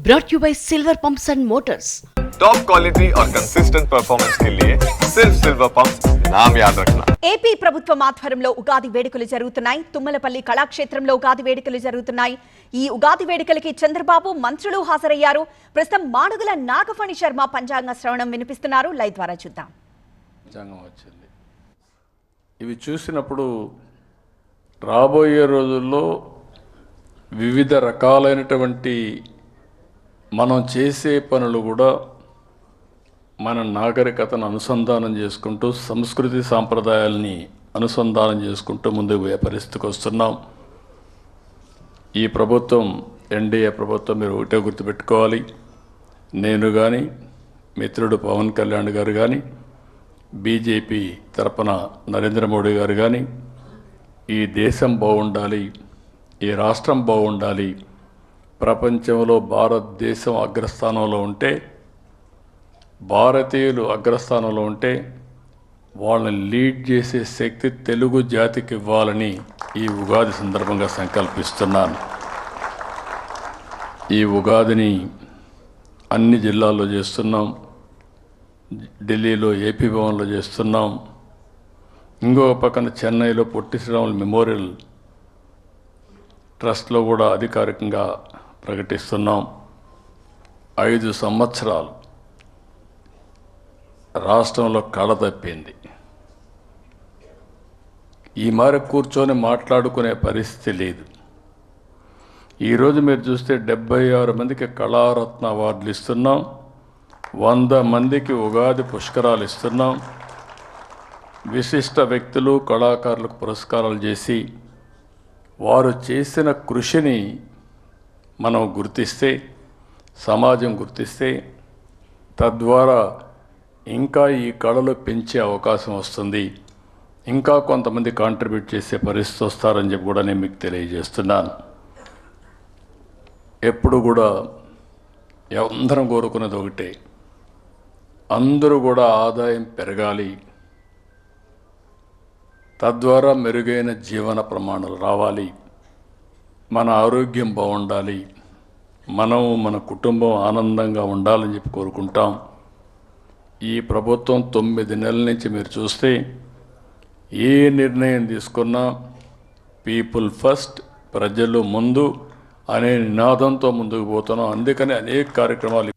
brought you by Silver Pumps and Motors. Top quality और consistent performance के लिए सिर्फ सिल्वर पंप्स नाम याद रखना। ఏపీ ప్రభుత్వం ఆధ్వర్యంలో ఉగాది వేడుకలు జరుగుతున్నాయి. తుమ్మలపల్లి కళాక్షేత్రంలో ఉగాది వేడుకలు జరుగుతున్నాయి. ఈ ఉగాది వేడుకలకి చంద్రబాబు మంత్రులు హాజరయ్యారు. ప్రస్తుతం మాడుగుల నాగఫణి శర్మ పంచాంగ శ్రవణం వినిపిస్తున్నారు. లైవ్ ద్వారా చూద్దాం. పంచాంగం వచ్చింది. ఇవి చూసినప్పుడు రాబోయే రోజుల్లో వివిధ రకాలైనటువంటి మనం చేసే పనులు కూడా మన నాగరికతను అనుసంధానం చేసుకుంటూ సంస్కృతి సాంప్రదాయాల్ని అనుసంధానం చేసుకుంటూ ముందుకు పోయే పరిస్థితికి వస్తున్నాం. ఈ ప్రభుత్వం ఎన్డీఏ ప్రభుత్వం మీరు ఒకటే గుర్తుపెట్టుకోవాలి. నేను కానీ మిత్రుడు పవన్ కళ్యాణ్ గారు కానీ బీజేపీ తరపున నరేంద్ర మోడీ గారు కానీ ఈ దేశం బాగుండాలి, ఈ రాష్ట్రం బాగుండాలి, ప్రపంచంలో భారతదేశం అగ్రస్థానంలో ఉంటే, భారతీయులు అగ్రస్థానంలో ఉంటే వాళ్ళని లీడ్ చేసే శక్తి తెలుగు జాతికి ఇవ్వాలని ఈ ఉగాది సందర్భంగా సంకల్పిస్తున్నాను. ఈ ఉగాదిని అన్ని జిల్లాల్లో చేస్తున్నాం. ఢిల్లీలో ఏపీ భవన్లో చేస్తున్నాం. ఇంకొక పక్కన చెన్నైలో పొట్టి శ్రీరాములు మెమోరియల్ ట్రస్ట్లో కూడా అధికారికంగా ప్రకటిస్తున్నాం. 5 సంవత్సరాలు రాష్ట్రంలో కళ తప్పింది. ఈ మారి కూర్చొని మాట్లాడుకునే పరిస్థితి లేదు. ఈరోజు మీరు చూస్తే 76 మందికి కళారత్న అవార్డులు ఇస్తున్నాం. 100 మందికి ఉగాది పుష్కరాలు ఇస్తున్నాం. విశిష్ట వ్యక్తులు కళాకారులకు పురస్కారాలు చేసి వారు చేసిన కృషిని మనం గుర్తిస్తే, సమాజం గుర్తిస్తే, తద్వారా ఇంకా ఈ కళలు పెంచే అవకాశం వస్తుంది. ఇంకా కొంతమంది కాంట్రిబ్యూట్ చేసే పరిస్థితి వస్తారని చెప్పి కూడా నేను మీకు తెలియజేస్తున్నాను. ఎప్పుడు కూడా అందరం కోరుకునేది ఒకటే, అందరూ కూడా ఆదాయం పెరగాలి, తద్వారా మెరుగైన జీవన ప్రమాణాలు రావాలి, మన ఆరోగ్యం బాగుండాలి, మనం మన కుటుంబం ఆనందంగా ఉండాలని చెప్పి కోరుకుంటాం. ఈ ప్రభుత్వం 9 నెలల నుంచి మీరు చూస్తే ఏ నిర్ణయం తీసుకున్నా పీపుల్ ఫస్ట్, ప్రజలు ముందు అనే నినాదంతో ముందుకు పోతున్నాం. అందుకని అనేక కార్యక్రమాలు